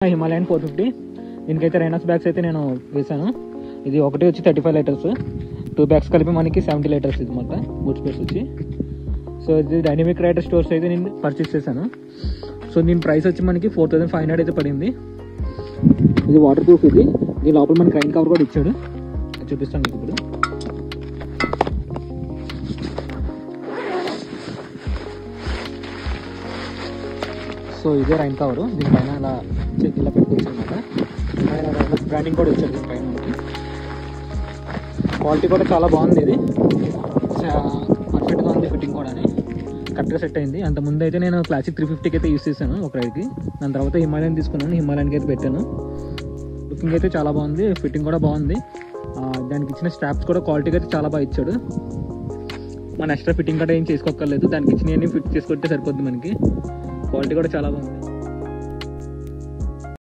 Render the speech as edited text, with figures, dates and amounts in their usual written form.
Himalayan 450 దీనికైతే రైనాస్ bags అయితే నేను వేసాను. ఇది ఒకటి వచ్చి 35 లీటర్స్, 2 బ్యాగ్స్ కలిపి మనకి 70 లీటర్స్ ఇది మొత్తం బూట్ స్పేస్ వచ్చి. సో ఇది డైనమిక్ రైడర్ స్టోర్స్ అయితే నేను పర్చేస్ చేశాను. సో దీని ప్రైస్ వచ్చి మనకి 4500 అయితే పడింది. ఇది వాటర్ ప్రూఫ్. ఇది దీని లోపల మనకి రైన్ కవర్ కూడా ఇచ్చాడు, చూపిస్తాను మీకు ఇప్పుడు. సో ఇదే రైన్ కవరు, దీనిపైన ఇలా పెట్టుకోవచ్చు అనమాట. బ్రాండింగ్ కూడా వచ్చాడు దీనిపైన మనకి. క్వాలిటీ కూడా చాలా బాగుంది, ఇది పర్ఫెక్ట్గా ఉంది, ఫిట్టింగ్ కూడా కరెక్ట్గా సెట్ అయింది. అంతకుముందు అయితే నేను క్లాసిక్ 350కి అయితే యూస్ చేశాను ఒక రైడ్కి. దాని తర్వాత హిమాలయన్ తీసుకున్నాను, హిమాలయన్కి అయితే పెట్టాను. లుకింగ్ అయితే చాలా బాగుంది, ఫిట్టింగ్ కూడా బాగుంది. దానికి ఇచ్చిన స్ట్రాప్స్ కూడా క్వాలిటీగా అయితే చాలా బాగా ఇచ్చాడు. మన ఎక్స్ట్రా ఫిట్టింగ్ కూడా ఏం చేసుకోక్కర్లేదు, దానికి ఇచ్చినవన్నీ ఫిట్ చేసుకుంటే సరిపోద్ది మనకి. క్వాలిటీ కూడా చాలా బాగుంది.